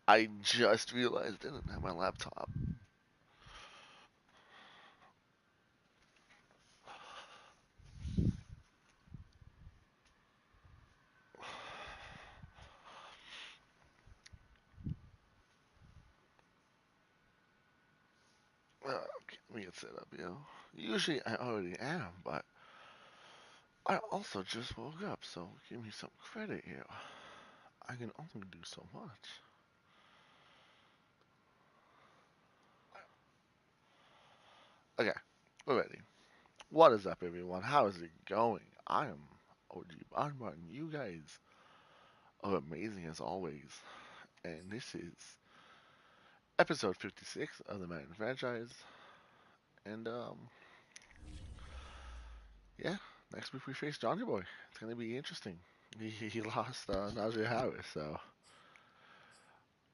I just realized I didn't have my laptop. Okay, let me get set up, Usually I already am, but I also just woke up, so give me some credit here. I can only do so much. Okay, we're ready. What is up, everyone? How is it going? I am OG-BonBon, and you guys are amazing as always. And this is episode 56 of the Madden franchise. And, yeah, next week we face Johnny Boy. It's going to be interesting. He lost Najee Harris, so.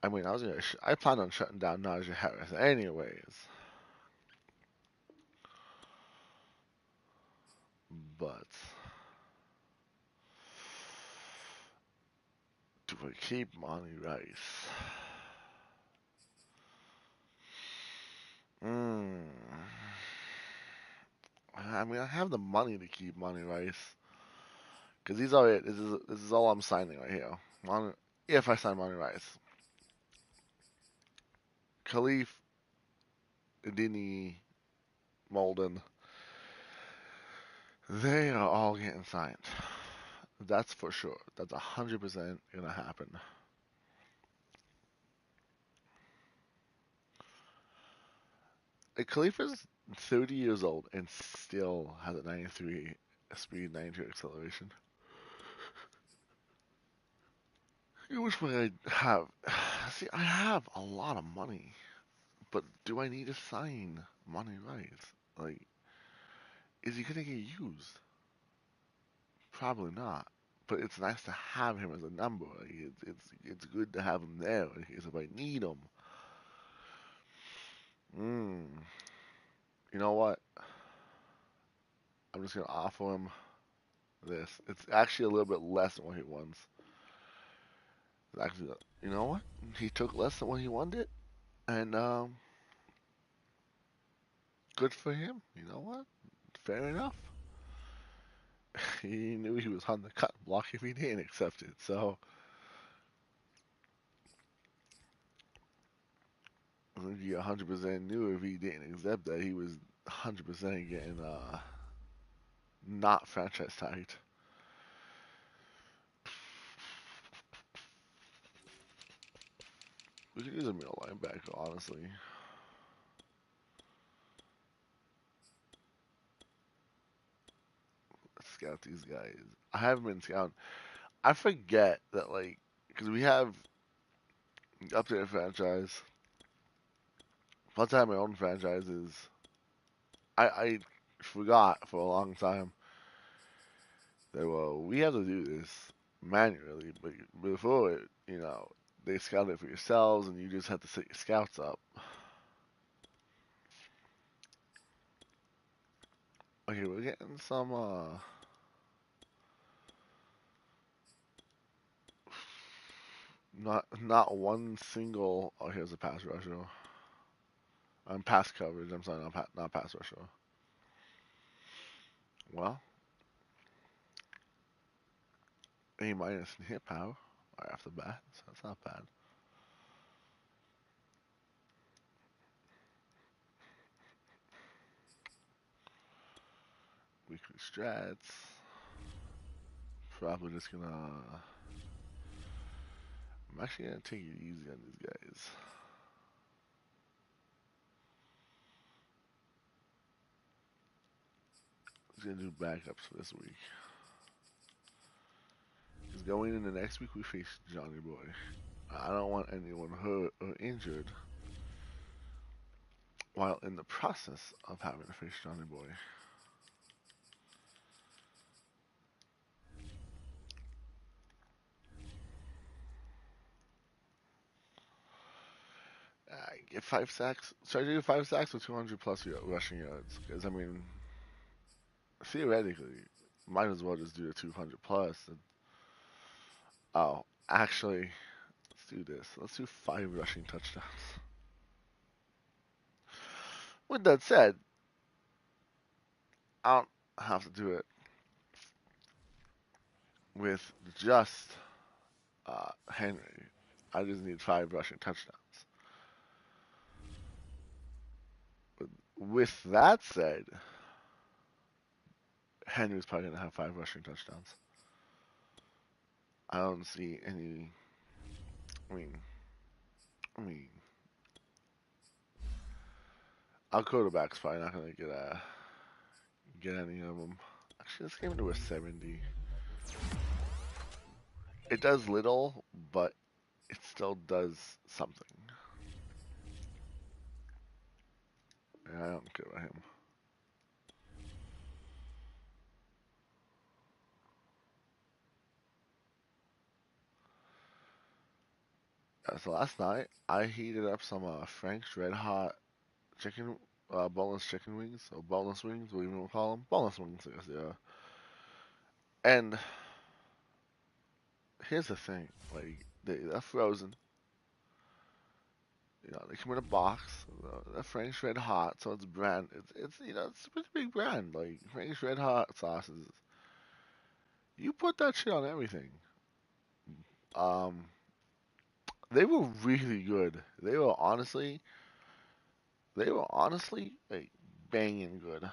I mean, I planned on shutting down Najee Harris anyways. But, do I keep Monty Rice? Hmm. I mean, I have the money to keep Monty Rice. Because these are it. This is all I'm signing right here. If I sign Monty Rice. Khalif, Dini, Molden, they are all getting signed. That's for sure. That's 100% gonna happen. Like, Khalif is 30 years old and still has a 93 speed, 92 acceleration. I wish what I have. See, I have a lot of money, but do I need to sign Monty Rice? Like, is he gonna get used? Probably not. But it's nice to have him as a number. Like, it's good to have him there in case if I need him. Mm. You know what? I'm just gonna offer him this. It's actually a little bit less than what he wants. It's actually, you know what? He took less than what he wanted, and good for him. You know what? Fair enough. He knew he was on the cut block if he didn't accept it. So I think he 100% knew if he didn't accept that he was 100% getting not franchise tagged. We could use a middle linebacker, honestly. Let's scout these guys. I haven't been scouting. I forget that, like, because we have updated franchise. Plus, I have my own franchises. I forgot for a long time that, well, we have to do this manually, but before it, they scout it for yourselves, and you just have to set your scouts up. Okay, we're getting some, not one single. Oh, here's a pass rusher. Pass coverage. I'm sorry, not pass rusher. Well, A minus in hit power right off the bat, so that's not bad. Weekly strats. Probably just gonna. I'm actually gonna take it easy on these guys. Just gonna do backups for this week. Because going into next week, we face Johnny Boy. I don't want anyone hurt or injured while in the process of having to face Johnny Boy. I get 5 sacks. Should I do 5 sacks with 200 plus rushing yards? Because I mean, theoretically, might as well just do the 200 plus. Oh, actually, let's do this. Let's do 5 rushing touchdowns. With that said, I don't have to do it with just Henry. I just need 5 rushing touchdowns. With that said, Henry's probably going to have 5 rushing touchdowns. I don't see any. I mean, our quarterback's probably not going to get any of them. Actually, let's get into a 70. It does little, but it still does something. Yeah, I don't care about him. So last night I heated up some Frank's Red Hot chicken, boneless chicken wings, or boneless wings, what do you want to call them? Boneless wings, I guess, yeah. And here's the thing, like they're frozen. You know, they come in a box. They're Frank's Red Hot, so it's brand. It's you know it's a pretty big brand. Like Frank's Red Hot sauces. You put that shit on everything. Um, they were really good. They were honestly like banging good.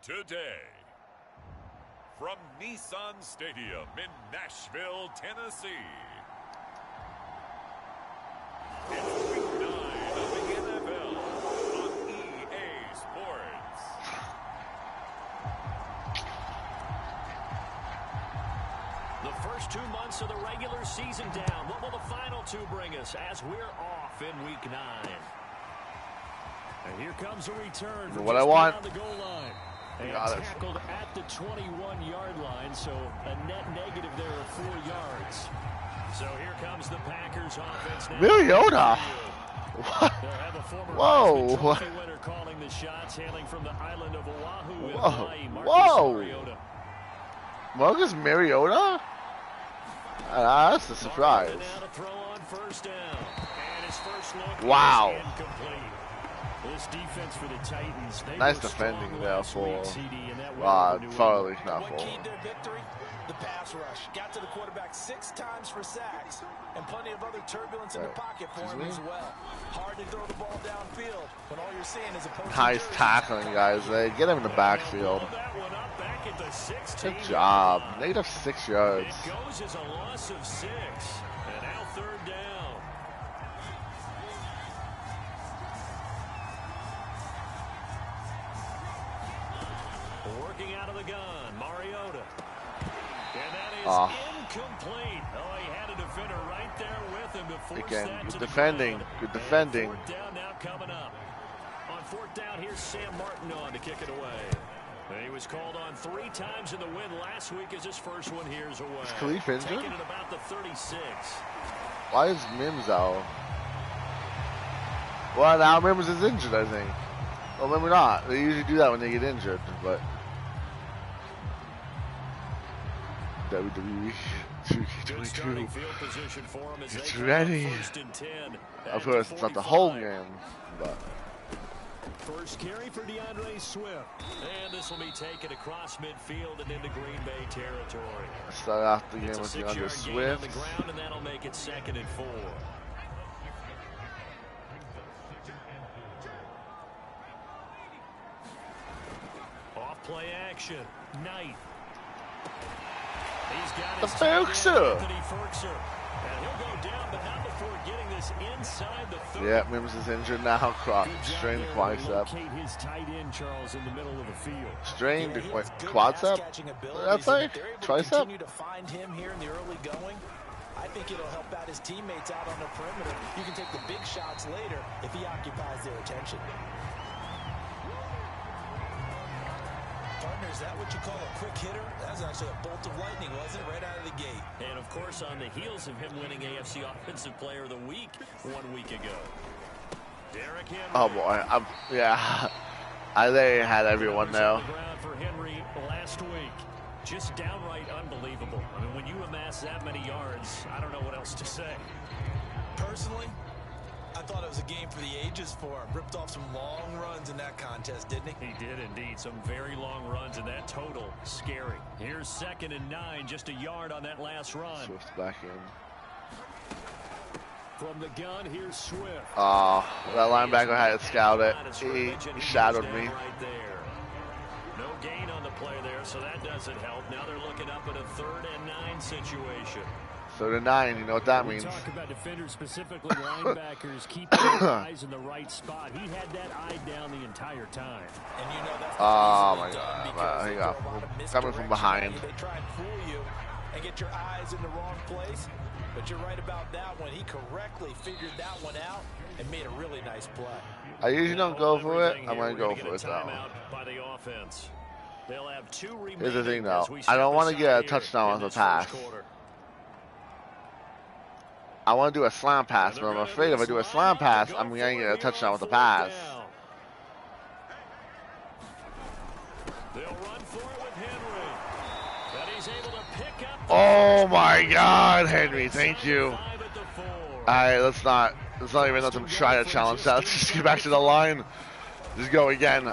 Today, from Nissan Stadium in Nashville, Tennessee, it's week 9 of the NFL on EA Sports. The first 2 months of the regular season down. What will the final 2 bring us as we're off in week 9? And here comes a return from what I want. the goal line. And tackled at the 21-yard line, so a net negative there of 4 yards. So here comes the Packers offense now. Mariota! What? Whoa! Winner calling the shots, hailing from the island of Oahu. Whoa! Marcus Mariota? That's a surprise. Wow. This defense for the Titans, nice defending there for Farley, not for. What keyed their victory? The pass rush. Got to the quarterback 6 times for sacks, and plenty of other turbulence in the pocket for him as well. Hard to throw the ball downfield when all you're seeing is a nice tackling, guys. Get him in the backfield. Good job. Negative 6 yards. It goes as a loss of 6, and now 3rd down. Working out of the gun, Mariota. And that is incomplete. Oh, he had a defender right there with him to force that to good defending. Good defending. 4th down now coming up. On 4th down, here's Sam Martin on to kick it away. And he was called on 3 times in the win last week as his first one here's away. Is Khalif injured? Taking it about the 36. Why is Mims out? Well, now Mims is injured, I think. Well, maybe not. They usually do that when they get injured, but WWE 2K22. It's ready. Of course, it's not the whole game, but. First carry for DeAndre Swift. And this will be taken across midfield and into Green Bay territory. Start off the game with DeAndre Swift. On the ground, and that'll make it 2nd and 4. Off play action. Knight. He's got his Ferkser. And he'll go down, but not before getting this inside the 30. Yeah, Mims is injured now. Strained quadricep. His tight end, Charles, in the middle of the field. Strained quadricep? That's like tricep? Continue to find him here in the early going. I think it'll help out his teammates out on the perimeter. You can take the big shots later if he occupies their attention. Partners Is that what you call a quick hitter? That was actually a bolt of lightning, wasn't it? Right out of the gate. And, of course, on the heels of him winning AFC Offensive Player of the Week 1 week ago. Derrick Henry. Oh, boy. Yeah. They had everyone now. For Henry last week. Just downright unbelievable. I mean, when you amass that many yards, I don't know what else to say. Personally, I thought it was a game for the ages for him. Ripped off some long runs in that contest, didn't he? He did indeed. Some very long runs, and that total, scary. Here's 2nd and 9, just a yard on that last run. Swift back in. From the gun, here's Swift. Oh, that linebacker had to scout it. He shadowed me. Right there. No gain on the play there, so that doesn't help. Now they're looking up at a 3rd and 9 situation. 3rd and 9, you know what that means. Talk about defenders, specifically linebackers, keeping their eyes in the right spot. He had that eye down the entire time. And you know that's oh my God, he got coming from behind. They try and fool you and get your eyes in the wrong place. But you're right about that one. He correctly figured that one out and made a really nice play. I usually don't go for it. I'm going to go for it though. Here's the thing though. I don't want to get a touchdown on the pass. I want to do a slam pass, but I'm afraid if I do a slam pass, I'm going to get a touchdown with the pass. Oh my God, Henry, thank you. Alright, let's not even let them try to challenge that. Let's just get back to the line. Just go again.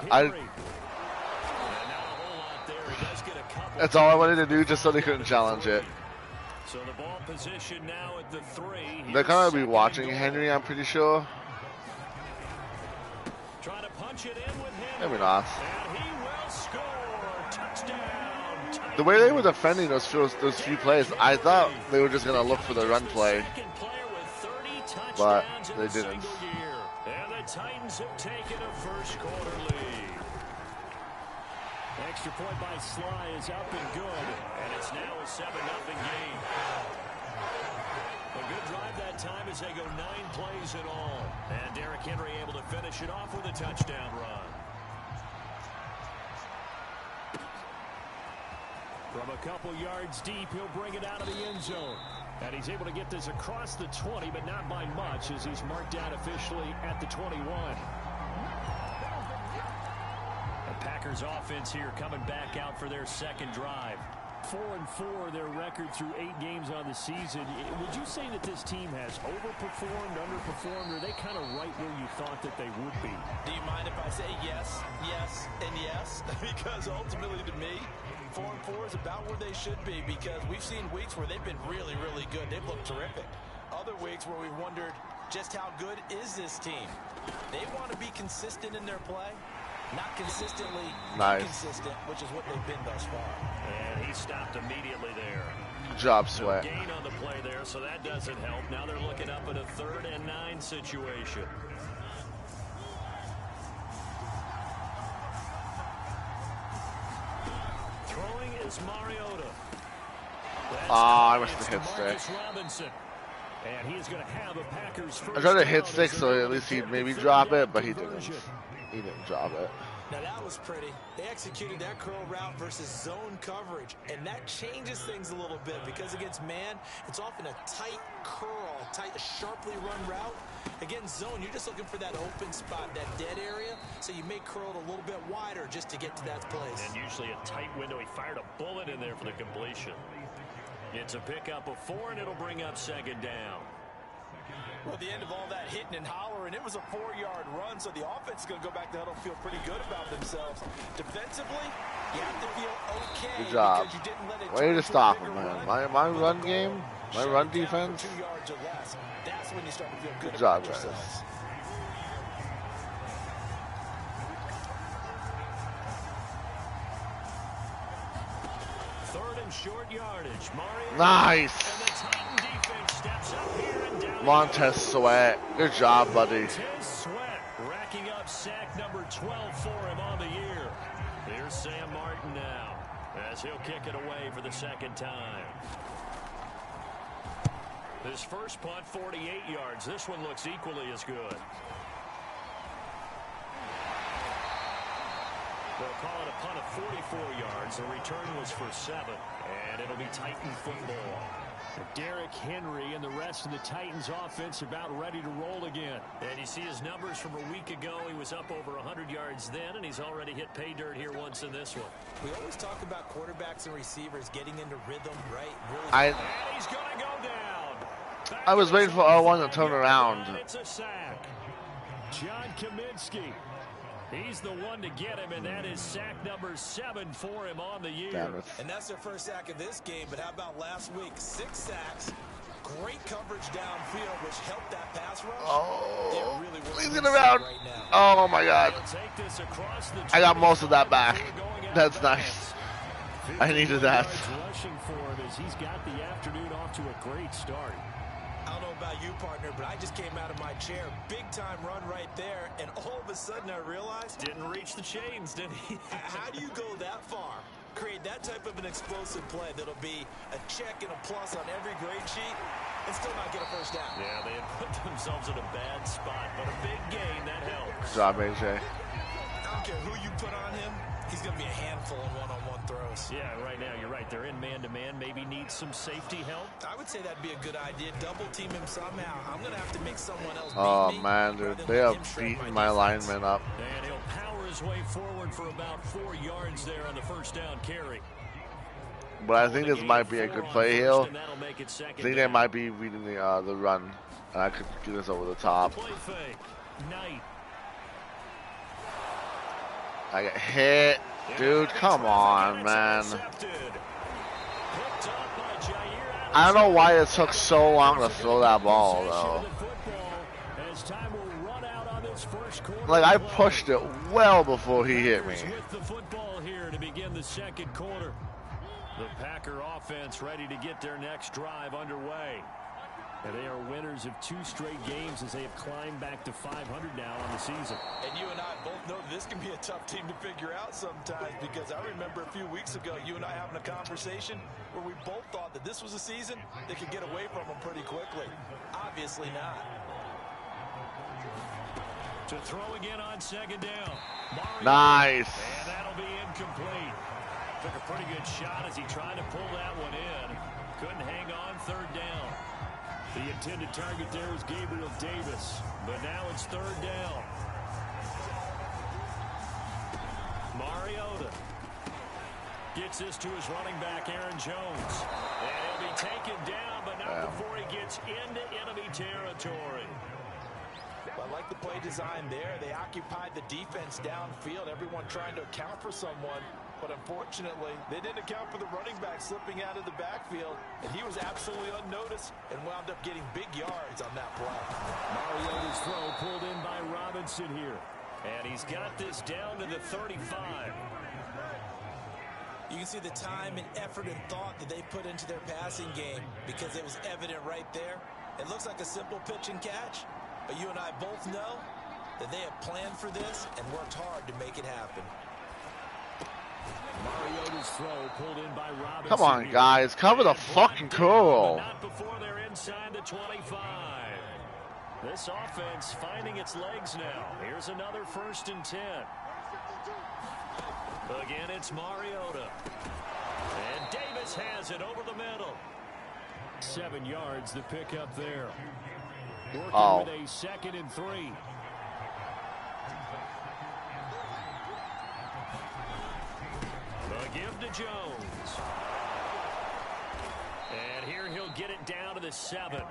That's all I wanted to do, just so they couldn't challenge it. So the ball position now at the 3. They're gonna be watching Henry, I'm pretty sure. Trying to punch it in with Henry. Maybe not. And he will score. Touchdown. The way they were defending those few plays, I thought they were just gonna look for the run play, but they didn't. And the Titans have taken a first quarter lead. Extra point by Sly is up and good, and it's now a 7-0 game. A good drive that time as they go 9 plays in all. And Derrick Henry able to finish it off with a touchdown run. From a couple yards deep, he'll bring it out of the end zone. And he's able to get this across the 20, but not by much, as he's marked down officially at the 21. The Packers offense here coming back out for their 2nd drive. 4-4 their record through 8 games on the season. Would you say that this team has overperformed, underperformed, or are they kind of right where you thought that they would be? Do you mind if I say yes, yes, and yes? Because ultimately to me, 4-4 is about where they should be, because we've seen weeks where they've been really, really good. They've looked terrific. Other weeks where we've wondered just how good is this team. They want to be consistent in their play, not consistently inconsistent, which is what they've been thus far. And he stopped immediately there. Good job, Sweat. No gain on the play there, so that doesn't help. Now they're looking up at a 3rd and 9 situation. Throwing is Mariota. I must have hit stick. And he's going to have a Packers first. I tried to hit stick so at least he'd maybe drop it, but he didn't. He didn't drop it. Now that was pretty. They executed that curl route versus zone coverage, and that changes things a little bit, because against man, it's often a tight curl, a sharply run route. Against zone, you're just looking for that open spot, that dead area, so you may curl it a little bit wider just to get to that place. And usually a tight window. He fired a bullet in there for the completion. It's a pickup of 4, and it'll bring up 2nd down. Well, at the end of all that hitting and hollering, it was a 4-yard run, so the offense is going to go back to huddle and feel pretty good about themselves. Defensively, you have to feel okay. Good job. You didn't let it way to stop him, man. My run game, my run defense. 2 yards or less. That's when you start to feel good, good job, about guys. yourselves. Short yardage. Mario. Nice. And the Titan defense steps up here and down. Montez Sweat. Good job, buddy. Montez Sweat racking up sack number 12 for him on the year. Here's Sam Martin now, as he'll kick it away for the 2nd time. His first punt, 48 yards. This one looks equally as good. They'll call it a punt of 44 yards. The return was for 7. And it'll be Titan football. Derrick Henry and the rest of the Titans offense about ready to roll again. And you see his numbers from a week ago. He was up over 100 yards then, and he's already hit pay dirt here once in this one. We always talk about quarterbacks and receivers getting into rhythm, right? And he's going to go down. I was waiting for R1 to turn around. It's a sack. John Kaminsky. He's the one to get him, and that is sack number 7 for him on the year. And that's their first sack of this game, but how about last week? 6 sacks, great coverage downfield, which helped that pass rush. Oh, really leave it around. Right now. Oh, my God. I got most of that back. That's nice. I needed that. Rushing for him as he's got the afternoon off to a great start. I don't know about you, partner, but I just came out of my chair. Big time run right there, and all of a sudden I realized... Didn't reach the chains, did he? How do you go that far? Create that type of an explosive play that'll be a check and a plus on every grade sheet and still not get a first down. Yeah, they had put themselves in a bad spot, but a big gain, that helps. Good job, AJ. I don't care who you put on him. He's going to be a handful in one-on-one throws. Yeah, right now, you're right. They're in man-to-man. Maybe needs some safety help. I would say that'd be a good idea. Double team him somehow. I'm going to have to make someone else beat me. Oh, man, dude. They have beaten my linemen up. And he'll power his way forward for about 4 yards there on the first down carry. But I think this might be a good play here. I think they might be reading the run. And I could get this over the top. Play fake. Knight. I get hit. Dude, come on, man. I don't know why it took so long to throw that ball, though. Like, I pushed it well before he hit me. The football here to begin the second quarter. The Packer offense ready to get their next drive underway. And they are winners of 2 straight games as they have climbed back to 500 now on the season. And you and I both know this can be a tough team to figure out sometimes, because I remember a few weeks ago you and I having a conversation where we both thought that this was a season that could get away from them pretty quickly. Obviously not. To throw again on second down. Nice. And that'll be incomplete. Took a pretty good shot as he tried to pull that one in. Couldn't hang on, third down. The intended target there was Gabriel Davis, but now it's third down. Mariota gets this to his running back, Aaron Jones. And he'll be taken down, but not before he gets into enemy territory. Well, I like the play design there. They occupied the defense downfield, everyone trying to account for someone. But unfortunately, they didn't account for the running back slipping out of the backfield, and he was absolutely unnoticed and wound up getting big yards on that play. Mariota's throw pulled in by Robinson here. And he's got this down to the 35. You can see the time and effort and thought that they put into their passing game, because it was evident right there. It looks like a simple pitch and catch, but you and I both know that they have planned for this and worked hard to make it happen. Mariota's throw pulled in by Robinson. Come on, guys. Cover the fucking curl. Not before they're inside the 25. This offense finding its legs now. Here's another 1st and 10. Again, it's Mariota. And Davis has it over the middle. 7 yards to pick up there. Working with a 2nd and 3. The give to Jones. And here he'll get it down to the 7.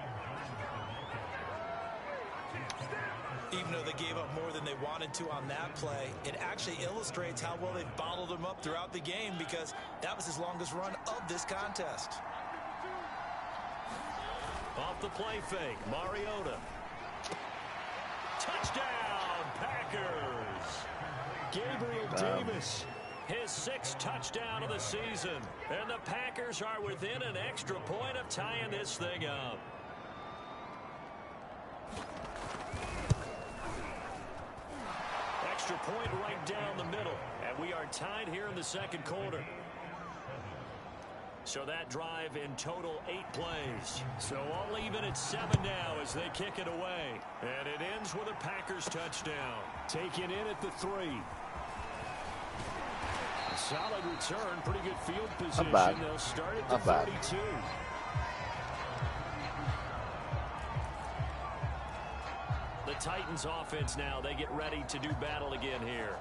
Even though they gave up more than they wanted to on that play, it actually illustrates how well they've bottled them up throughout the game, because that was his longest run of this contest. Off the play fake, Mariota. Touchdown, Packers. Gabriel Davis, his 6th touchdown of the season. And the Packers are within an extra point of tying this thing up. Extra point right down the middle. And we are tied here in the second quarter. So that drive in total 8 plays. So all even at 7 now as they kick it away. And it ends with a Packers touchdown. Taken in at the 3. Solid return, pretty good field position. Not bad. They'll start at Not the bad. 32. The Titans offense now, they get ready to do battle again here.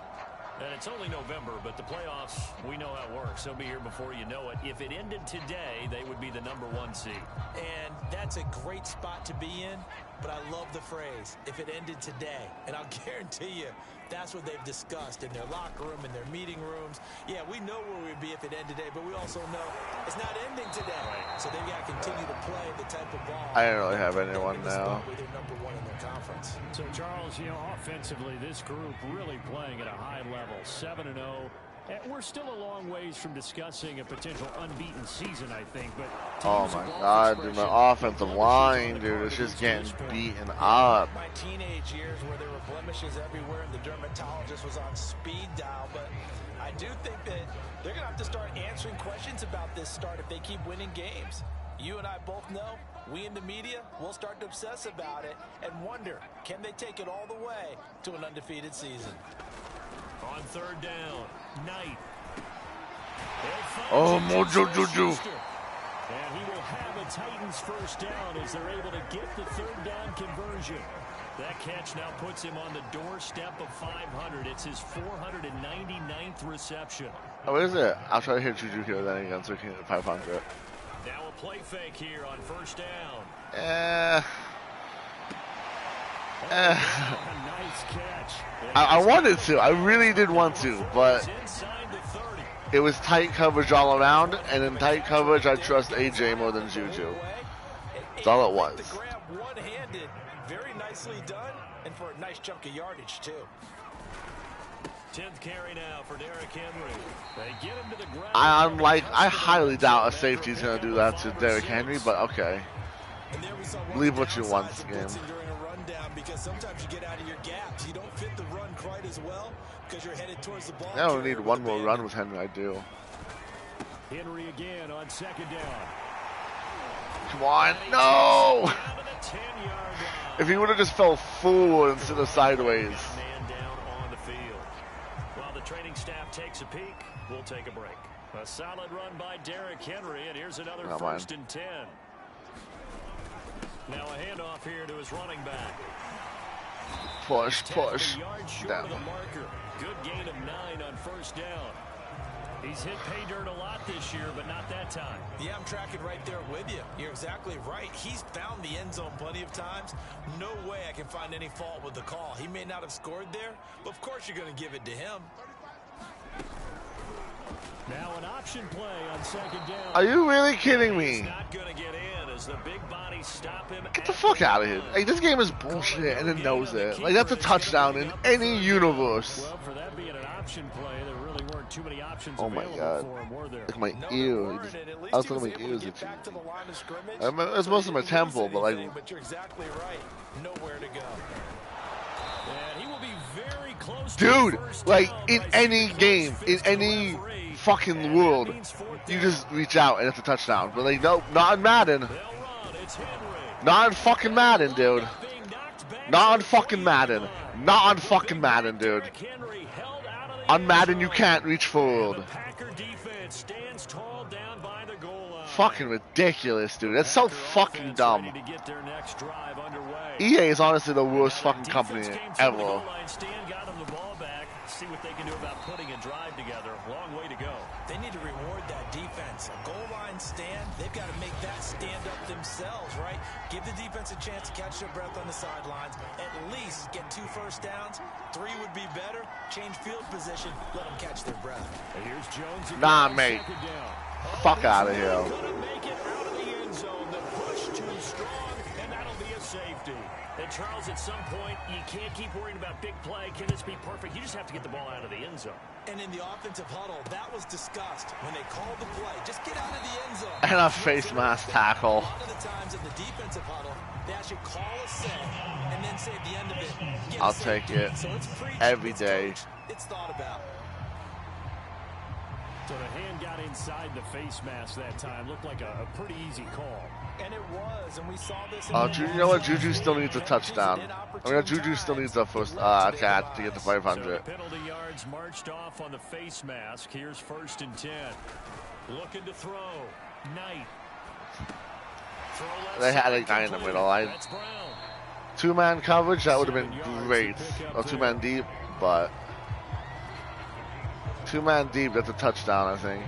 And it's only November, but the playoffs, we know how it works. They'll be here before you know it. If it ended today, they would be the #1 seed. And that's a great spot to be in, but I love the phrase, if it ended today. And I'll guarantee you, that's what they've discussed in their locker room, in their meeting rooms. Yeah, we know where we'd be if it ended today, but we also know it's not ending today. So they've got to continue to play the type of ball. I don't really have anyone now. They're #1 in their conference. So, Charles, you know, offensively, this group really playing at a high level, 7-0. We're still a long ways from discussing a potential unbeaten season, I think. But oh my God, dude, my offensive line, dude, it's just getting beaten up. My teenage years where there were blemishes everywhere and the dermatologist was on speed dial, but I do think that they're going to have to start answering questions about this start if they keep winning games. You and I both know, we in the media, we'll start to obsess about it and wonder, can they take it all the way to an undefeated season? On third down, Knight. Oh, Mojo Juju. And he will have a Titans first down as they're able to get the third down conversion. That catch now puts him on the doorstep of 500. It's his 499th reception. Oh, is it? I'll try to hit Juju here then again so we can hit 500. Now a play fake here on first down. Nice catch. I wanted to. I really did want to, but it was tight coverage all around, and in tight coverage, I trust AJ more than Juju. That's all it was. One-handed, very nicely done, and for a nice chunk of yardage too. 10th carry now for Derrick Henry. They get him to the ground. I highly doubt a safety's gonna do that to Derrick Henry, but okay. Believe what you want this game. Because sometimes you get out of your gaps. You don't fit the run quite as well because you're headed towards the ball. I only need one more run with Henry. I do. Henry again on second down. Come on, no! If he would have just fell forward instead of sideways. Man down on the field. While the training staff takes a peek, we'll take a break. A solid run by Derrick Henry, and here's another first and 10. Now a handoff here to his running back. Push. Down. Good gain of 9 on first down. He's hit pay dirt a lot this year, but not that time. Yeah, I'm tracking right there with you. You're exactly right. He's found the end zone plenty of times. No way I can find any fault with the call. He may not have scored there, but of course you're going to give it to him. Now an option play on second down. Are you really kidding me? He's not going to get in as the big bodies stop him. Get the fuck out of here. Like, this game is bullshit and it knows it. Like, that's a touchdown in any universe. Well, for that being an option play, there really weren't too many options oh my God. For him, were there? Look at my ear. I was looking at my ears at you. It's most of my temple, but like. But you're exactly right. Nowhere to go. And he will be very close. Dude, like in any game, in any fucking world, you just reach out and it's a touchdown. But like, no, not in Madden. Not in fucking Madden, dude. Not on fucking Madden. Not on fucking Madden, dude. On Madden, you can't reach forward. Fucking ridiculous, dude. That's so fucking dumb. EA is honestly the worst fucking company ever. See what they can do about putting a drive together. Long way to go. They need to reward that defense. A goal line stand, they've got to make that stand up themselves, right? Give the defense a chance to catch their breath on the sidelines. At least get 2 first downs. 3 would be better. Change field position. Let them catch their breath. And here's Jones. Nah, mate. Fuck out of here. Make it out of the end zone. The push too strong, and that'll be a safety. And Charles, at some point, you can't keep worrying about big play. Can this be perfect? You just have to get the ball out of the end zone. And in the offensive huddle, that was discussed when they called the play. Just get out of the end zone. And a face mask tackle. A lot of the times in the defensive huddle, they actually call a set and then say at the end of it, I'll take it so it's every day. It's thought about. So the hand got inside the face mask that time. Looked like a pretty easy call. And it was. is, and we saw this in You know what? Juju still needs a touchdown. I mean, Juju still needs a first catch to get to 500. So the penalty yards marched off on the face mask. Here's 1st and 10. Looking to throw. Knight. They had a guy in the middle. That's Brown. Two-man coverage, that would have been great. Or two-man deep, but two-man deep, that's a touchdown, I think,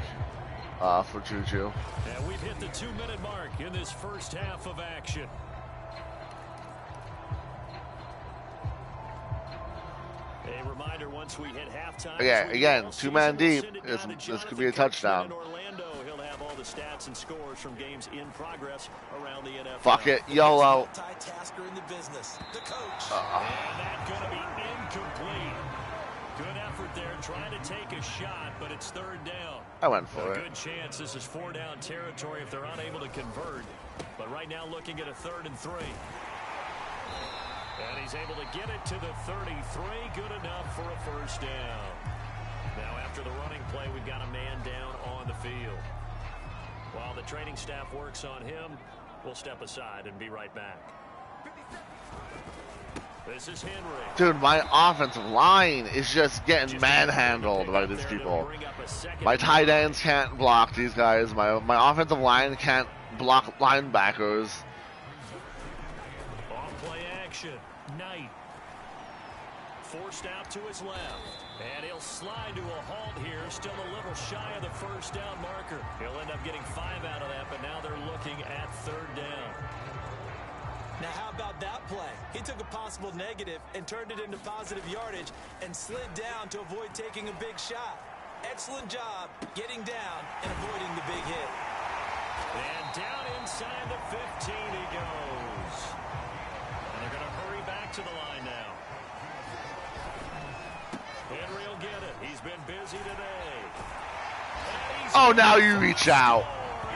for Juju. And we've hit the 2-minute mark in this first half of action. A reminder, once we hit halftime. Yeah, again, two-man deep, this could be a touchdown. He'll have all the stats and scores from games in progress around the NFL. Fuck it, YOLO. Multitasker in the business, the coach. And that's going to be incomplete. Good effort there, trying to take a shot, but it's 3rd down. I went for it. Good chance this is 4-down territory if they're unable to convert. But right now looking at a 3rd and 3. And he's able to get it to the 33. Good enough for a 1st down. Now after the running play, we've got a man down on the field. While the training staff works on him, we'll step aside and be right back. This is Henry. Dude, my offensive line is just getting manhandled by these people. My tight ends can't block these guys. My offensive line can't block linebackers. On play action. Knight. Forced out to his left. And he'll slide to a halt here. Still a little shy of the 1st down marker. He'll end up getting 5 out of that, but now they're looking at 3rd down. Now how about that play? He took a possible negative and turned it into positive yardage and slid down to avoid taking a big shot. Excellent job getting down and avoiding the big hit. And down inside the 15 he goes. And they're going to hurry back to the line now. Henry will get it. He's been busy today. Oh, now you reach out.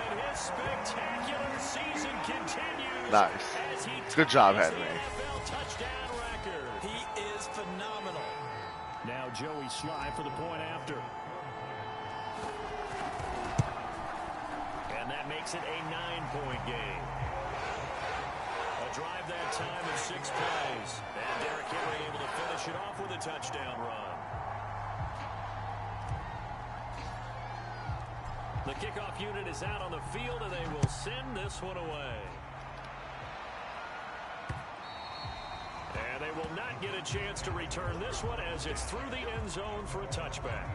And his spectacular season continues. Nice. Good job, Henry. Touchdown record. He is phenomenal. Now Joey Sly for the point after. And that makes it a 9-point game. A drive that time of 6 plays. And Derrick Henry able to finish it off with a touchdown run. The kickoff unit is out on the field, and they will send this one away. And they will not get a chance to return this one as it's through the end zone for a touchback.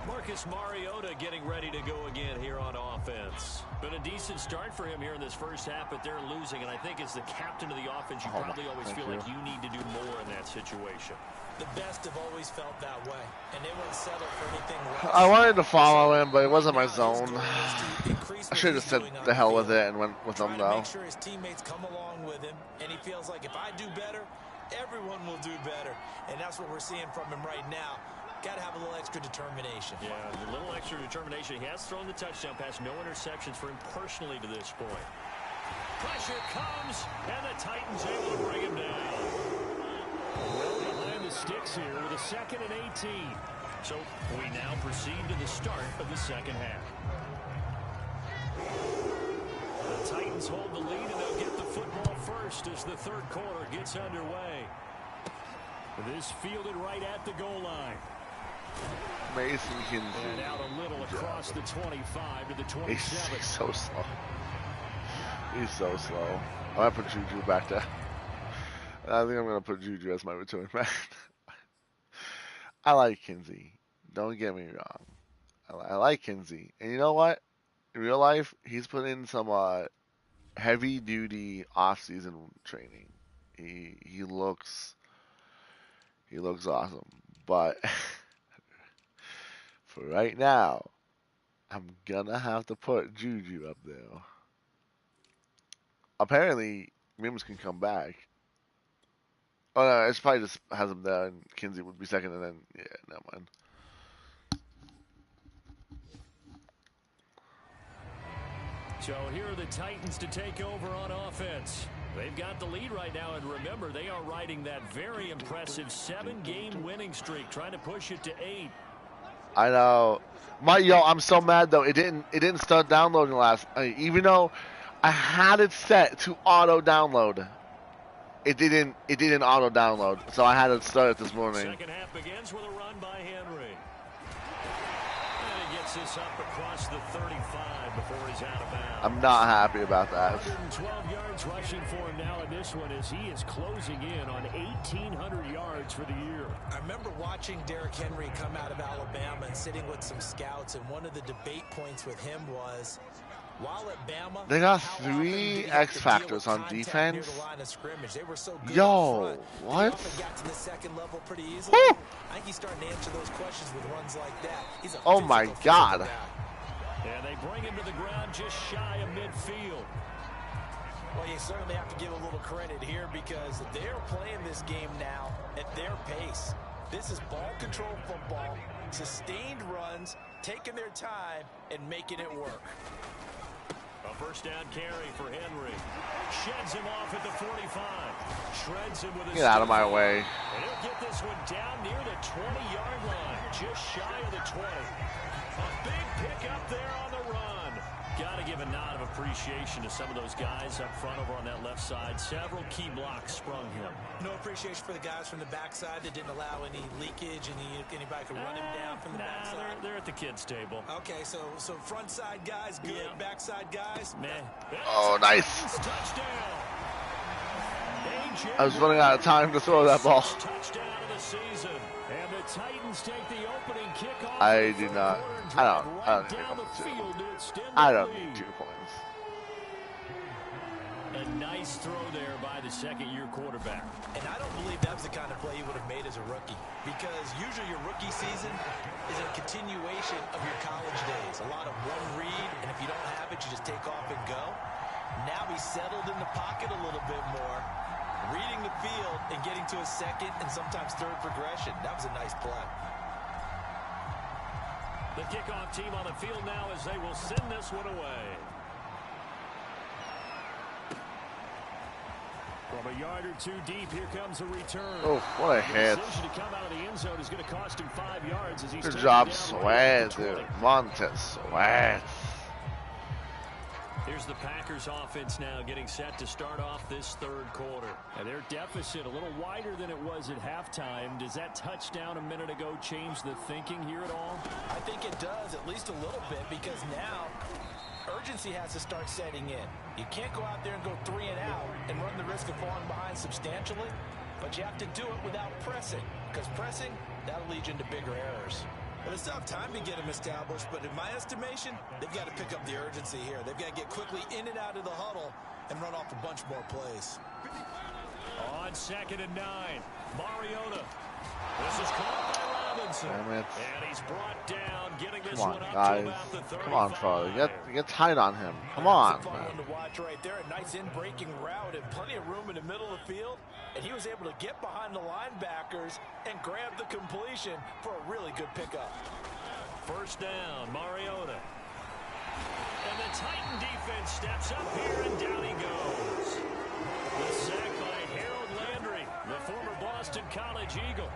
Marcus Mariota getting ready to go again here on offense. Been a decent start for him here in this first half, but they're losing. And I think as the captain of the offense, you probably always feel like you need to do more in that situation. The best have always felt that way, and they won't settle for anything less. I wanted to follow him, but it wasn't my zone. I should have said the hell with it and went with him, though. Make sure his teammates come along with him, and he feels like if I do better, everyone will do better. And that's what we're seeing from him right now. Got to have a little extra determination. Yeah, a little extra determination. He has thrown the touchdown pass. No interceptions for him personally to this point. Pressure comes, and the Titans able to bring him down. Well behind the sticks here with a 2nd and 18. So we now proceed to the start of the second half. The Titans hold the lead, and they'll get the football first as the 3rd quarter gets underway. This fielded right at the goal line. Mason Kinsey. And out a little across the 25 to the 27. He's so slow. He's so slow. I'm going to put Juju back there. I think I'm going to put Juju as my return man. I like Kinsey. Don't get me wrong. I like Kinsey. And you know what? In real life, he's put in some heavy-duty off-season training. He looks awesome. But for right now, I'm going to have to put Juju up there. Apparently, Mims can come back. Oh, no, it's probably just has him there, and Kinsey would be second, and then, yeah, never mind. So here are the Titans to take over on offense. They've got the lead right now, and remember, they are riding that very impressive 7-game winning streak, trying to push it to 8. I know. I'm so mad, though. It didn't start downloading even though I had it set to auto download. It didn't auto download, so I had to start it this morning. Second half begins with a run by Henry. And he gets this up across the 35 before he's out of bounds. I'm not happy about that. 112 yards rushing for him now in this one as he is closing in on 1,800 yards for the year. I remember watching Derrick Henry come out of Alabama and sitting with some scouts, and one of the debate points with him was, while at Bama, they got 3 X factors on defense. They were so good Yo, what? They often got to the second level pretty easily. I think he's starting to answer those questions with runs like that. He's a oh my God. And they bring him to the ground just shy of midfield. Well, you certainly have to give a little credit here because they're playing this game now at their pace. This is ball control football, sustained runs, taking their time, and making it work. A first down carry for Henry. Sheds him off at the 45. Shreds him with his... Get out of my way. And he'll get this one down near the 20-yard line, just shy of the 20. A big pickup there on the run. Got to give a nod of appreciation to some of those guys up front over on that left side. Several key blocks sprung him. No appreciation for the guys from the backside that didn't allow any leakage, anybody could run him down from the backside. They're at the kids' table. Okay, so front side guys good, backside guys. Man. Oh, nice. Touchdown. I was running out of time to throw that ball. Touchdown of the season. And the Titans take the opening kickoff. I do not. I don't need 2 points. A nice throw there by the second-year quarterback. And I don't believe that was the kind of play he would have made as a rookie, because usually your rookie season is a continuation of your college days. A lot of one read, and if you don't have it, you just take off and go. Now he's settled in the pocket a little bit more, reading the field and getting to a second and sometimes third progression. That was a nice play. The kickoff team on the field now as they will send this one away. From a yard or 2 deep, here comes a return. Oh, what a hit. The decision to come out of the end zone is going to cost him 5 yards as he's good job, Sweat, dude. Montez Sweat. Here's the Packers offense now getting set to start off this third quarter. And their deficit a little wider than it was at halftime. Does that touchdown a minute ago change the thinking here at all? I think it does, at least a little bit, because now urgency has to start setting in. You can't go out there and go 3 and out and run the risk of falling behind substantially, but you have to do it without pressing, because pressing, that'll lead you into bigger errors. Well, it's tough time to get them established, but in my estimation, they've got to pick up the urgency here. They've got to get quickly in and out of the huddle and run off a bunch more plays. On 2nd and 9, Mariota. This is caught by Robinson. Damn it. And he's brought down, getting this Come on, one up guys. to about the 35. Come on, Father. Get tight on him. Come on, That's a fun man. one to watch right there. A nice in-breaking route and plenty of room in the middle of the field. And he was able to get behind the linebackers and grab the completion for a really good pickup. First down, Mariota. And the Titan defense steps up here, and down he goes. The sack by Harold Landry, the former Boston College Eagle.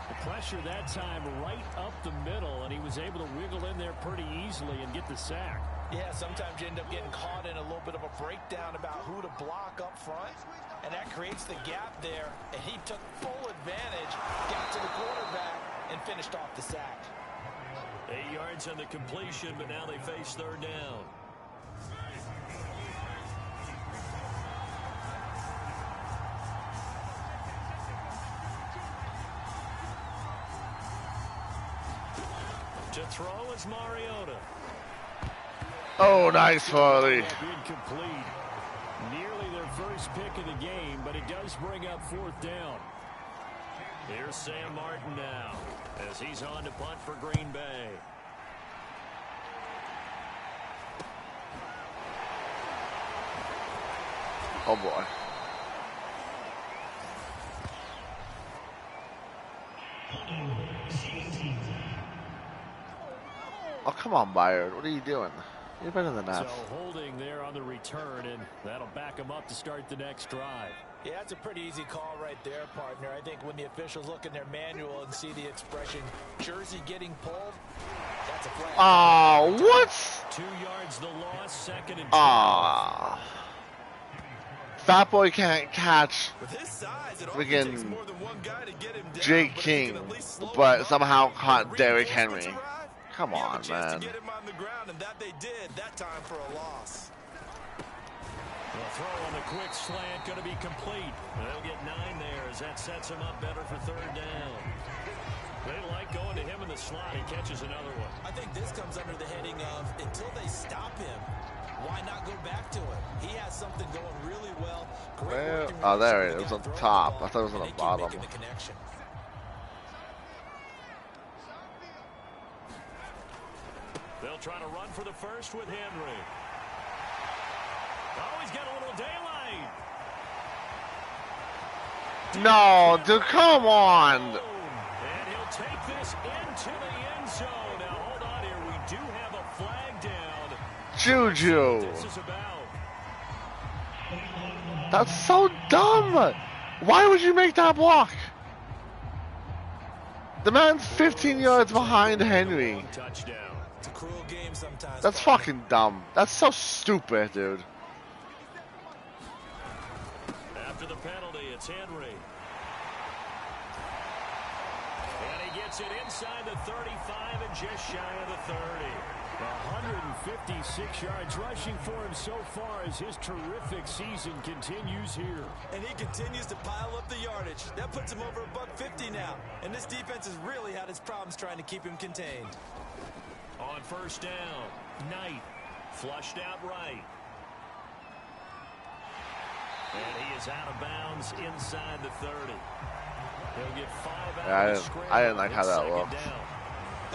The pressure that time right up the middle, and he was able to wiggle in there pretty easily and get the sack. Yeah, sometimes you end up getting caught in a little bit of a breakdown about who to block up front, and that creates the gap there, and he took full advantage, got to the quarterback, and finished off the sack. 8 yards on the completion, but now they face third down. To throw is Mariota. Oh, nice, Farley. Incomplete. Nearly their first pick of the game, but it does bring up 4th down. Here's Sam Martin now as he's on to punt for Green Bay. Oh, boy. Oh, come on, Byard. What are you doing? You're better than that. So holding there on the return, and that'll back them up to start the next drive. Yeah, that's a pretty easy call right there, partner. I think when the officials look in their manual and see the expression jersey getting pulled, that's a flag. Oh, what? 2 yards the loss, second and 12. Ah. Fat boy can't catch freaking Jake King, but somehow caught Derrick Henry. Come on, man. Get him on the ground, and that they did that time for a loss. The throw on the quick slant going to be complete. They'll get 9 there as that sets him up better for third down. They like going to him in the slot. He catches another one. I think this comes under the heading of until they stop him, why not go back to it? He has something going really well. Well, oh, there it is. It was on top. I thought it was on the bottom. They'll try to run for the first with Henry. Oh, he's got a little daylight. No, dude, come on. And he'll take this into the end zone. Now, hold on here. We do have a flag down. Juju. This is about. That's so dumb. Why would you make that block? The man's 15 yards behind Henry. Touchdown. It's a cruel game sometimes. That's fucking dumb. That's so stupid, dude. After the penalty, it's Henry. And he gets it inside the 35 and just shy of the 30. 156 yards rushing for him so far as his terrific season continues here. And he continues to pile up the yardage. That puts him over $150 now. And this defense has really had its problems trying to keep him contained. On first down, Knight flushed out right. And he is out of bounds inside the 30. He'll get 5 out of the scramble. I didn't like how that looked.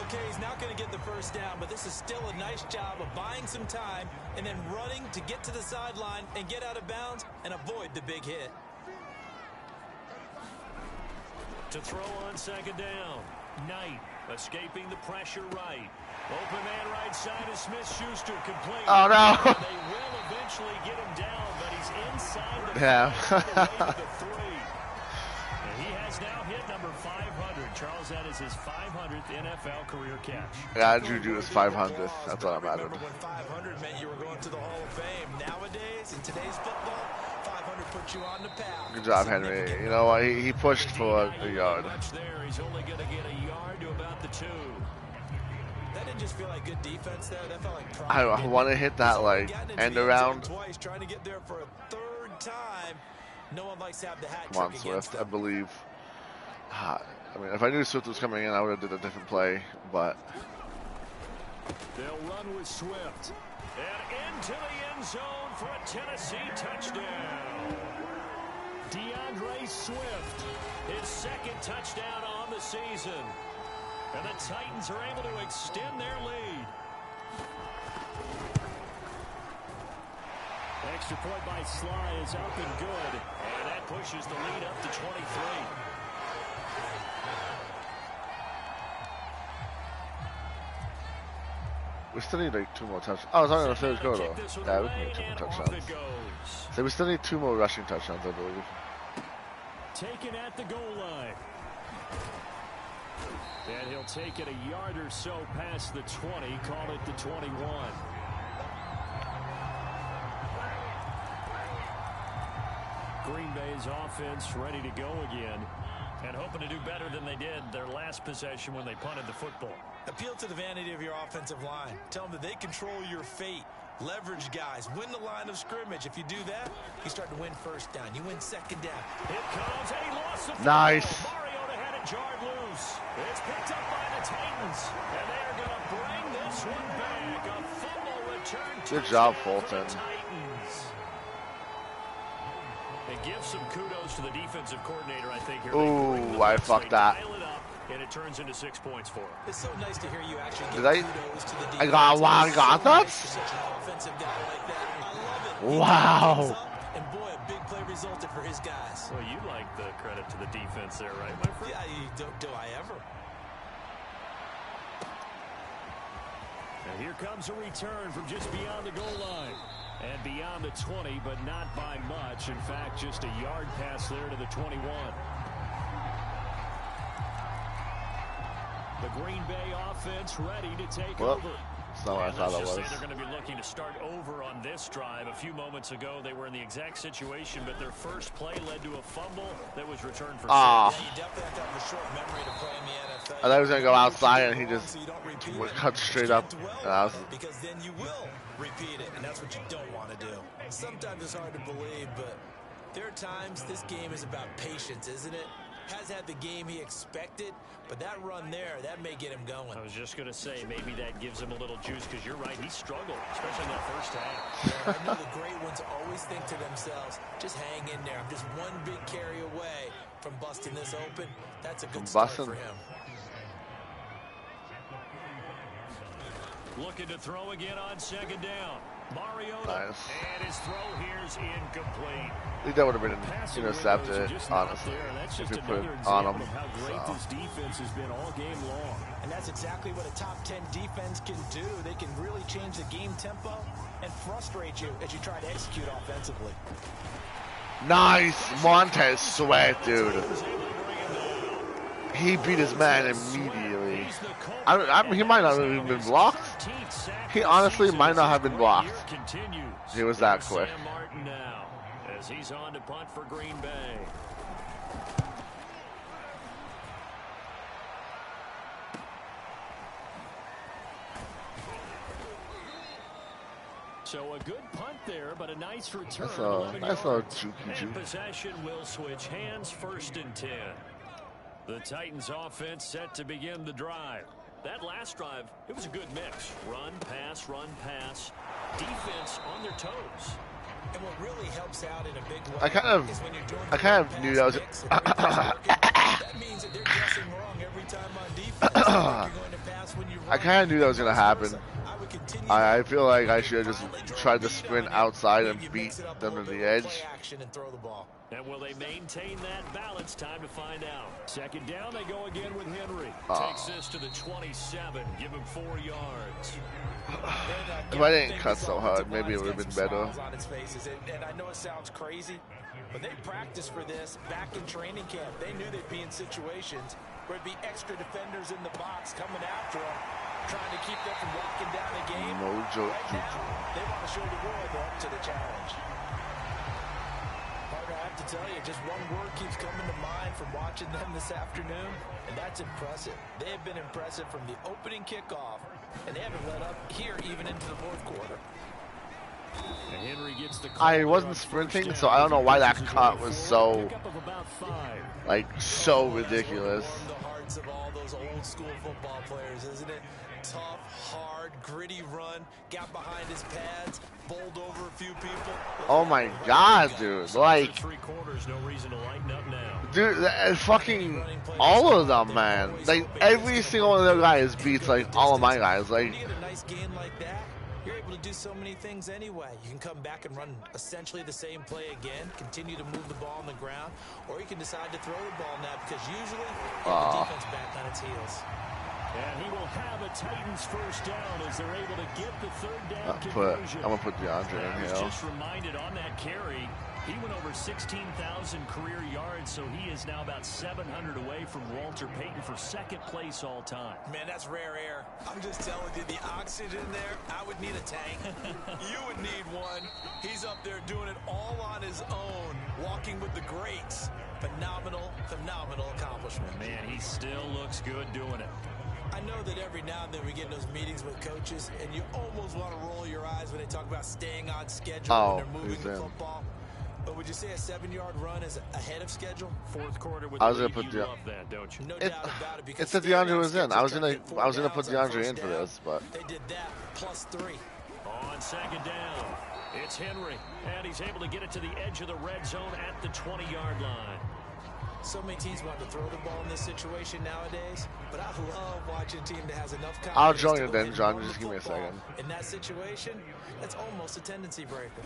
Okay, he's not going to get the first down, but this is still a nice job of buying some time and then running to get to the sideline and get out of bounds and avoid the big hit. To throw on second down, Knight escaping the pressure right. Open man right side is Smith-Schuster complete. Oh, no. They will eventually get him down, but he's inside the 3. And he has now hit number 500. Charles, that is his 500th NFL career catch. Yeah, Juju is 500th. That's what I'm at. Remember when 500 meant you were going to the Hall of Fame. Nowadays, in today's football, 500 puts you on the path. Good job, Henry. You know what? He pushed for a yard. There. He's only going to get a yard to about the 2. That didn't just feel like good defense there. That felt like I want to hit that like end around. Twice, trying to get there for a third time. No one likes to have the hat Come on, trick Swift. against I believe. I mean, if I knew Swift was coming in, I would have did a different play. But they'll run with Swift and into the end zone for a Tennessee touchdown. DeAndre Swift, his second touchdown on the season. And the Titans are able to extend their lead. Extra point by Sly is up and good. And that pushes the lead up to 23. we still need like 2 more touchdowns. Oh, it's only on the third go though. Yeah, we can get 2 more touchdowns. So we still need 2 more rushing touchdowns, I believe. Taken at the goal line. And he'll take it a yard or so past the 20, call it the 21. Green Bay's offense ready to go again and hoping to do better than they did their last possession when they punted the football. Appeal to the vanity of your offensive line. Tell them that they control your fate. Leverage guys. Win the line of scrimmage. If you do that, you start to win first down. You win second down. It comes, and he lost the football. Nice. Mariota had it jarred loose. It's picked up by the Titans, and they're going to bring this one back. A fumble return. Good job, Fulton. It gives some kudos to the defensive coordinator, I think. Here. Ooh, I fucked that. And it turns into 6 points for him. It's so nice to hear you actually give kudos to the defense. I got that? Such an offensive guy like that. I love it. Wow. And boy, a big play resulted for his guys. Well, you like the credit to the defense there, right, my friend? Yeah, do I ever? And here comes a return from just beyond the goal line. And beyond the 20, but not by much. In fact, just a yard pass there to the 21. The Green Bay offense ready to take over. That's not what I thought it was. They're going to be looking to start over on this drive. A few moments ago, they were in the exact situation, but their first play led to a fumble that was returned for six. Yeah, you definitely have to have a short memory to play in the NFL. I thought he was going to go outside, and he just cut straight up. Because then you will repeat it, and that's what you don't want to do. Sometimes it's hard to believe, but there are times this game is about patience, isn't it? Has had the game he expected, but that run there, that may get him going. I was just going to say, maybe that gives him a little juice, because you're right, he struggled, especially in that first half. Yeah, I know the great ones always think to themselves, just hang in there. I'm just one big carry away from busting this open. That's a good start for him. Looking to throw again on second down. Mariota, nice. And his throw here's incomplete. I think that would have been intercepted, honestly, if he put it on him. How great this defense has been all game long. And that's exactly what a top 10 defense can do. They can really change the game tempo and frustrate you as you try to execute offensively. Nice Montez Sweat, dude. He beat his man immediately. He might not have even been blocked. He honestly might not have been blocked. He was that quick. As he's on to punt for Green Bay. So a good punt there, but a nice return. That's a juke. Possession will switch hands, 1st and 10. The Titans offense set to begin the drive. That last drive, it was a good mix. Run, pass, defense on their toes. And what really helps out in a big way I kind of knew that was that means that they're guessing wrong every time on defense. I kind of knew that was going to happen. I feel like I should have just tried to sprint outside and beat them to the edge. And will they maintain that balance? Time to find out. Second down, they go again with Henry. Takes this to the 27. Give him 4 yards. If I didn't cut so hard, maybe it would have been better. And I know it sounds crazy, but they practiced for this back in training camp. They knew they'd be in situations where it'd be extra defenders in the box coming after them, trying to keep them from locking down the game. No joke. Right now, they want to show the world they're up to the challenge. Partner, I have to tell you, just one word keeps coming to mind from watching them this afternoon, and that's impressive. They have been impressive from the opening kickoff, and they haven't let up here even into the 4th quarter. And Henry gets the I wasn't sprinting, so I don't know why that cut was so, so ridiculous. The hearts of all those old school football players, isn't it? Tough, hard, gritty run, got behind his pads, bowled over a few people. Oh my God, dude! Like, 3 quarters, no reason to lighten up now. Dude, fucking all of them, man. Like every single one of their guys beats like all of my guys. Like, when you get a nice game like that, you're able to do so many things anyway. You can come back and run essentially the same play again, continue to move the ball on the ground, or you can decide to throw the ball now because usually you have the defense back on its heels. And he will have a Titans first down as they're able to get the 3rd down conversion. I'm going to put DeAndre in here. I was just reminded on that carry, he went over 16,000 career yards, so he is now about 700 away from Walter Payton for 2nd place all time. Man, that's rare air. I'm just telling you, the oxygen there, I would need a tank. You would need one. He's up there doing it all on his own, walking with the greats. Phenomenal accomplishment. Man, he still looks good doing it. I know that every now and then we get in those meetings with coaches, and you almost want to roll your eyes when they talk about staying on schedule when they're moving the football. But would you say a 7-yard run is ahead of schedule? 4th quarter with I was the gonna lead, put you love that, don't you? No doubt about it. It said DeAndre was in. I was gonna put DeAndre in for this, but they did that plus 3. On 2nd down, it's Henry, and he's able to get it to the edge of the red zone at the 20-yard line. So many teams want to throw the ball in this situation nowadays, but I love watching a team that has enough confidence. I'll join you then, John. Just give me a second. In that situation, that's almost a tendency breaker.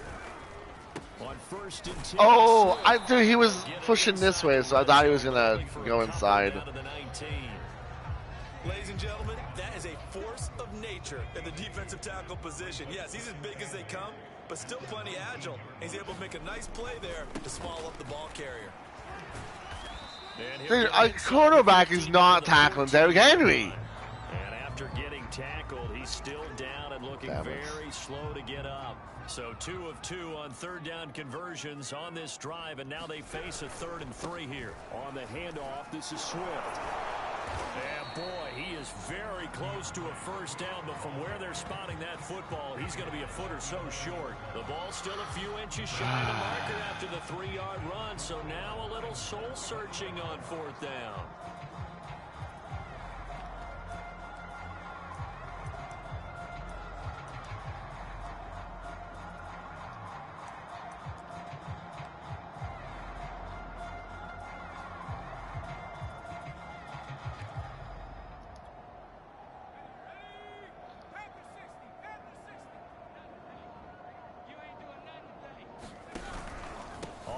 On 1st and 10. Oh, dude, he was pushing this way, so I thought he was gonna go inside. Ladies and gentlemen, that is a force of nature in the defensive tackle position. Yes, he's as big as they come, but still plenty agile. He's able to make a nice play there to swallow up the ball carrier. A quarterback is not tackling Derrick Henry. And after getting tackled, he's still down and looking very slow to get up. So 2 of 2 on third down conversions on this drive, and now they face a 3rd and 3 here. On the handoff, this is Swift. And boy, he is very close to a first down, but from where they're spotting that football, he's going to be a foot or so short. The ball's still a few inches shy of the marker after the 3-yard run, so now a little soul-searching on 4th down.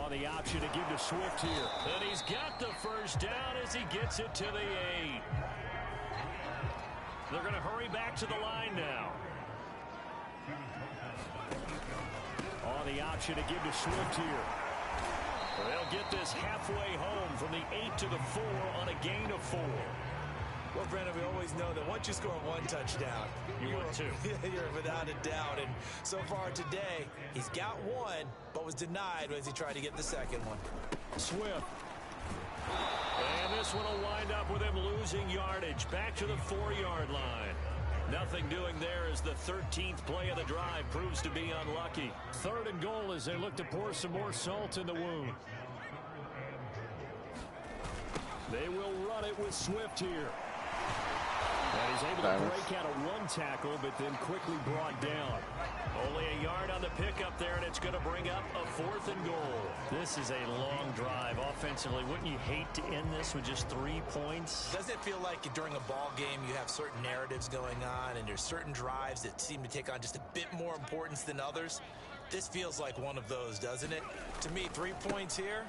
The option to give to Swift here. And he's got the first down as he gets it to the 8. They're going to hurry back to the line now. On the option to give to Swift here. They'll get this halfway home from the 8 to the 4 on a gain of 4. Well, Brandon, we always know that once you score 1 touchdown, you want 2. You're without a doubt. And so far today, he's got 1, but was denied as he tried to get the second one. Swift. And this one will wind up with him losing yardage. Back to the 4-yard line. Nothing doing there as the 13th play of the drive proves to be unlucky. 3rd and goal as they look to pour some more salt in the wound. They will run it with Swift here. And he's able to break out of 1 tackle, but then quickly brought down. Only a yard on the pickup there, and it's going to bring up a 4th and goal. This is a long drive offensively. Wouldn't you hate to end this with just 3 points? Doesn't it feel like during a ball game you have certain narratives going on, and there's certain drives that seem to take on just a bit more importance than others? This feels like one of those, doesn't it? To me, 3 points here.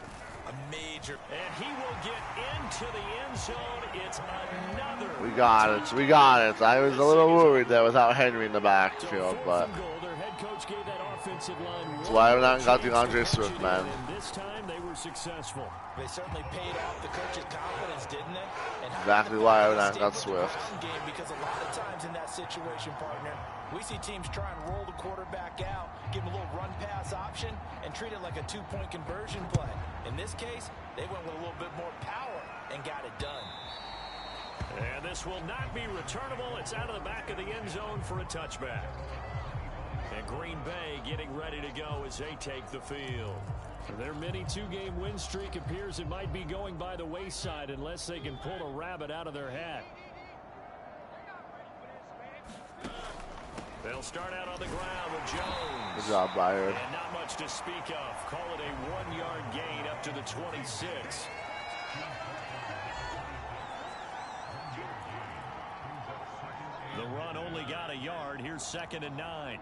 A major. And he will get into the end zone. It's another. We got it. We got it. I was a little worried there without Henry in the backfield, but their head coach gave that offensive line. That's why I not got the Andre Swift, man. And this time they were successful. They certainly paid off the coach's confidence, didn't it? And exactly why I not got Swift. Because a lot of times in that situation, partner, we see teams try and roll the quarterback out, give him a little run-pass option, and treat it like a 2-point conversion play. In this case, they went with a little bit more power and got it done. And this will not be returnable. It's out of the back of the end zone for a touchback. And Green Bay getting ready to go as they take the field. Their mini 2-game win streak appears it might be going by the wayside unless they can pull a rabbit out of their hat. They'll start out on the ground with Jones. Good job, Byron. And not much to speak of. Call it a 1-yard gain up to the 26. The run only got a yard. Here's 2nd and 9.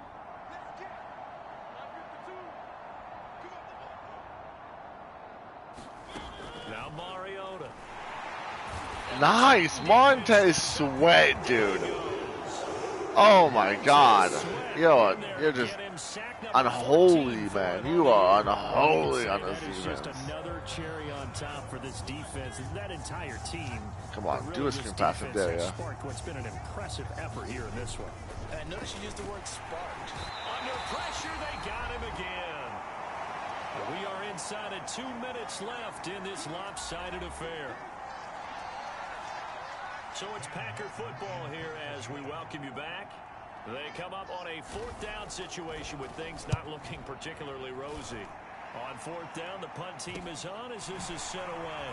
Now Mariota. Nice. Montez Sweat, dude. Oh my God. You're just unholy, man. You are unholy on this defense. Just another cherry on top for this defense. That entire team. Come on, do a screen pass up there, yeah. Sparked what's been an impressive effort here in this one. And notice you used the word sparked. Under pressure, they got him again. We are inside of 2 minutes left in this lopsided affair. So it's Packer football here as we welcome you back. They come up on a 4th down situation with things not looking particularly rosy. On 4th down, the punt team is on as this is sent away.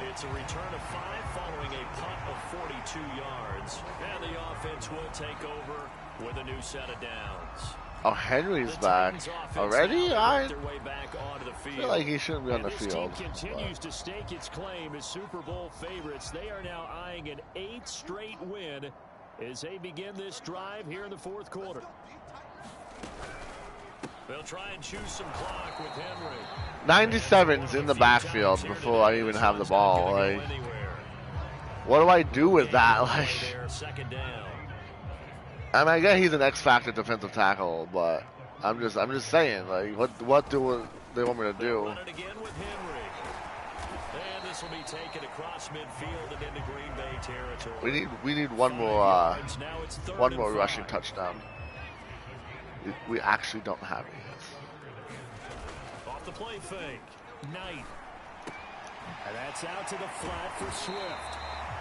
It's a return of 5 following a punt of 42 yards. And the offense will take over with a new set of downs. Oh, Henry's back already? I feel like he shouldn't be on the field. This team continues to stake its claim as Super Bowl favorites. They are now eyeing an 8th straight win as they begin this drive here in the 4th quarter. They'll try and choose some clock with Henry. 97's in the backfield before I even have the ball. Like, What do I do with that? Play Like, there, second down. I mean, I guess he's an X factor defensive tackle, but I'm just saying, like, what do they want me to They'll do? run it again with Henry. And this will be taken across midfield and into Green Bay territory. We need 5 yards. Now it's third one and more 5. rushing touchdown. We actually don't have it yet. Off the play fake. Knight. And that's out to the flat for Swift.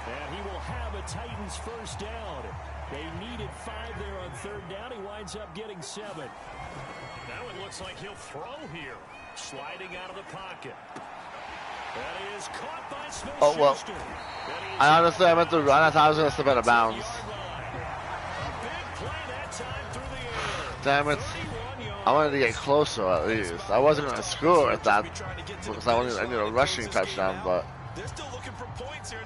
And he will have a Titans first down. They needed 5 there on third down. He winds up getting 7. Now it looks like he'll throw here. Sliding out of the pocket. That is caught by Smith. Oh, well, I honestly, I meant to run. I thought I was going to step out of bounds. Damn it. I wanted to get closer at least. I wasn't going to score at that because I needed a rushing touchdown, but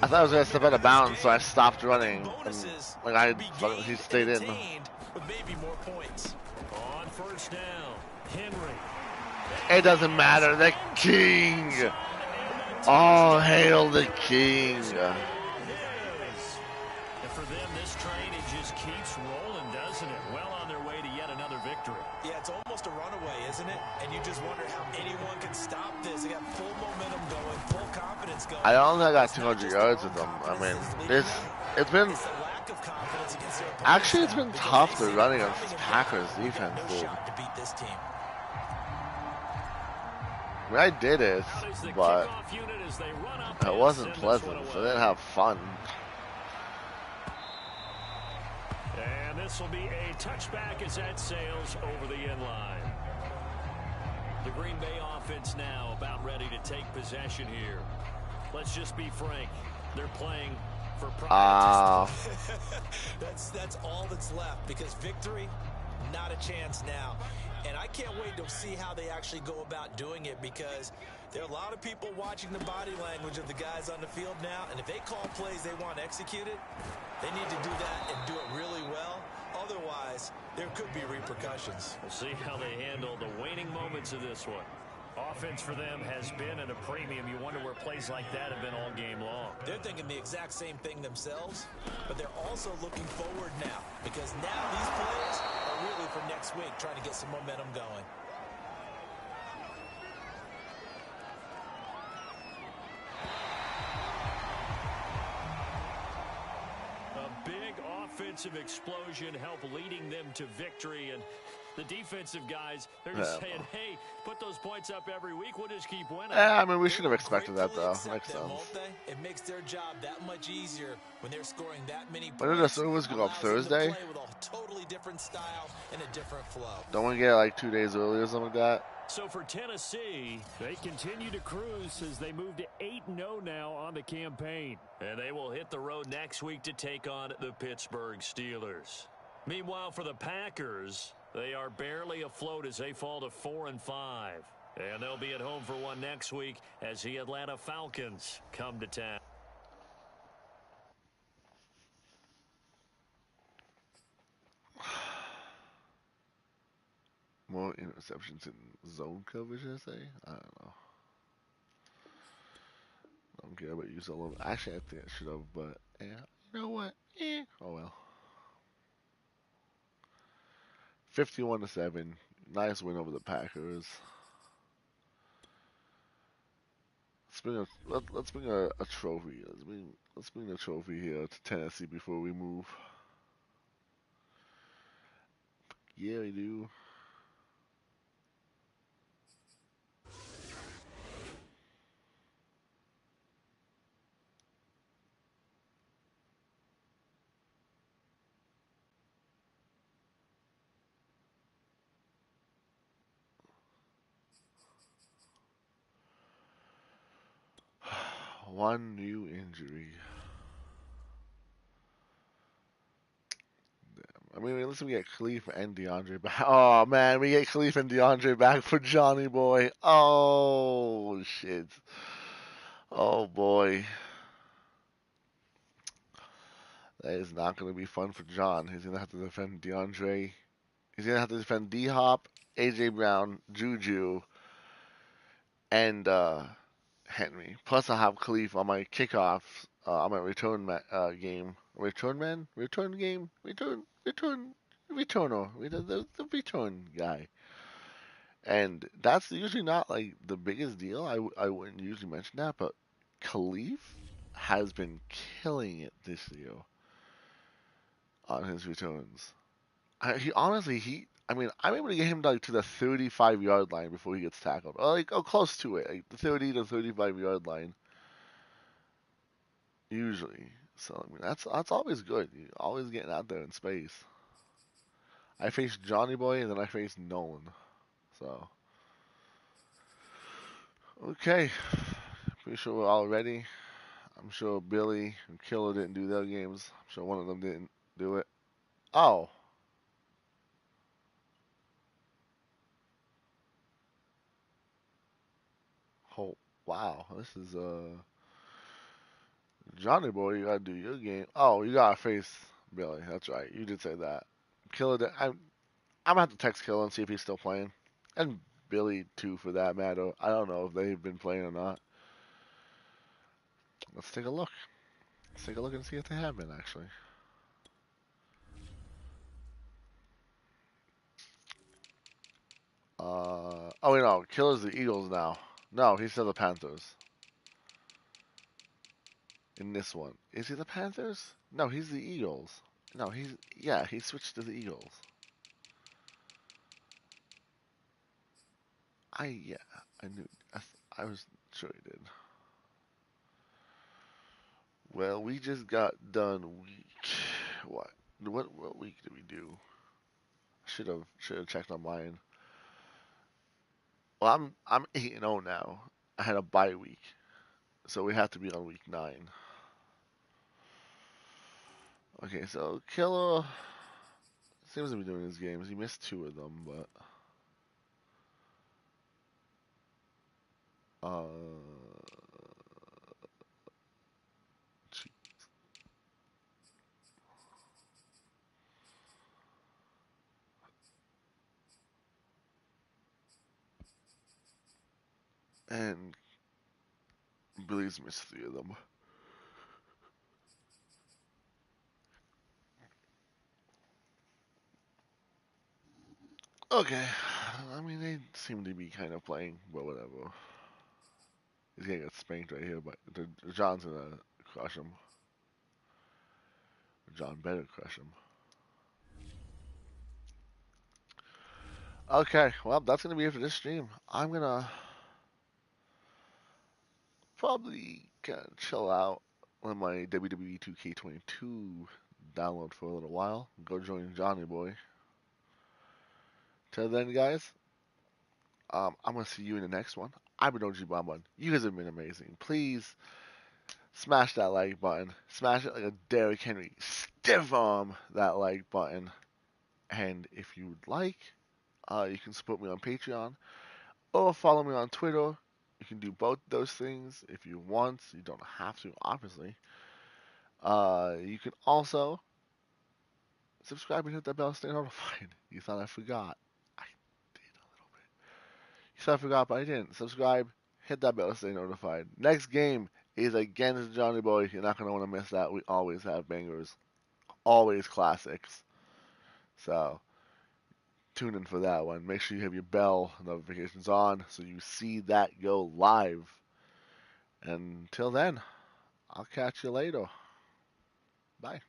I thought I was going to step out of bounds, so I stopped running. And, he stayed in. On first down, Henry. It doesn't matter. The king. All hail the king. And for them, this train, it just keeps rolling, doesn't it? Well on their way to yet another victory. Yeah, it's almost a runaway, isn't it? And you just wonder how anyone can stop this. They got full momentum going, full confidence going. I only got 200 yards with them. I mean, it's been actually it's been tough to run against this Packers defense, dude. I mean, I did it, but it wasn't pleasant, so I didn't have fun. And this will be a touchback as that sails over the end line. The Green Bay offense now about ready to take possession here. Let's just be frank. They're playing for pride. That's all that's left, because victory, not a chance now. And I can't wait to see how they actually go about doing it, because there are a lot of people watching the body language of the guys on the field now, and if they call plays they want executed, they need to do that and do it really well. Otherwise, there could be repercussions. We'll see how they handle the waning moments of this one. Offense for them has been at a premium. You wonder where plays like that have been all game long. They're thinking the exact same thing themselves, but they're also looking forward now, because now these plays are really for next week, trying to get some momentum going. A big offensive explosion helped leading them to victory, and the defensive guys, they're just saying, hey, put those points up every week. We'll just keep winning. Yeah, I mean, we should have expected that, though. Makes sense. It makes their job that much easier when they're scoring that many points. When did the service go up? Thursday? With a totally different style and a different flow. Don't we get like 2 days early or something like that? So for Tennessee, they continue to cruise as they move to 8-0 now on the campaign. And they will hit the road next week to take on the Pittsburgh Steelers. Meanwhile, for the Packers, they are barely afloat as they fall to 4-5. And they'll be at home for one next week as the Atlanta Falcons come to town. More interceptions in zone coverage, I say? I don't know. I don't care about you solo. Actually, I think I should have, but yeah, you know what? Oh well. 51-7. Nice win over the Packers. Let's bring a trophy. Let's bring a trophy here to Tennessee before we move. Yeah, we do. One new injury. Damn. I mean, unless we get Khalif and DeAndre back. Oh, man, we get Khalif and DeAndre back for Johnny Boy. Oh, shit. Oh, boy. That is not going to be fun for John. He's going to have to defend DeAndre. He's going to have to defend D-Hop, A.J. Brown, Juju, and Henry. Plus, I'll have Khalif on my kickoffs I'm a game. Return man? Return game? Returner. The return guy. And that's usually not like the biggest deal. I wouldn't usually mention that, but Khalif has been killing it this year on his returns. He honestly, I mean, I'm able to get him like to the 35-yard line before he gets tackled, or like close to it, like the 30 to 35-yard line usually. So I mean, that's always good. You're always getting out there in space. I faced Johnny Boy and then I faced Nolan. So okay, pretty sure we're all ready. I'm sure Billy and Killer didn't do their games. I'm sure one of them didn't do it. Oh, oh, wow. This is Johnny Boy. You gotta do your game. Oh, you gotta face Billy. That's right. You did say that. Killer. I'm gonna have to text Killer and see if he's still playing, and Billy too, for that matter. I don't know if they've been playing or not. Let's take a look. Let's take a look and see if they have been actually. Oh wait, no. Killer's the Eagles now. No, he's still the Panthers. In this one. Is he the Panthers? No, he's the Eagles. No, he switched to the Eagles. Yeah, I knew. I was sure he did. Well, we just got done week. What? What week did we do? Should have checked on mine. Well, I'm 8-0 now. I had a bye week, so we have to be on week 9. Okay, so Killer seems to be doing his games. He missed 2 of them, but uh, and Billy's missed 3 of them. Okay, I mean they seem to be kind of playing, but whatever. He's gonna get spanked right here, but John's gonna crush him. John better crush him. Okay, well that's gonna be it for this stream. I'm gonna probably kind of chill out on my WWE 2K22 download for a little while. Go join Johnny Boy. Till then, guys, I'm gonna see you in the next one. I've been OG-BonBon. You guys have been amazing. Please smash that like button. Smash it like a Derrick Henry. Stiff arm that like button. And if you would like, you can support me on Patreon or follow me on Twitter. You can do both those things if you want. You don't have to, obviously. You can also subscribe and hit that bell to stay notified. You thought I forgot. I did a little bit. You thought I forgot, but I didn't. Subscribe, hit that bell to stay notified. Next game is against Johnny Boy. You're not going to want to miss that. We always have bangers. Always classics. So, tune in for that one. Make sure you have your bell notifications on so you see that go live. And until then, I'll catch you later. Bye.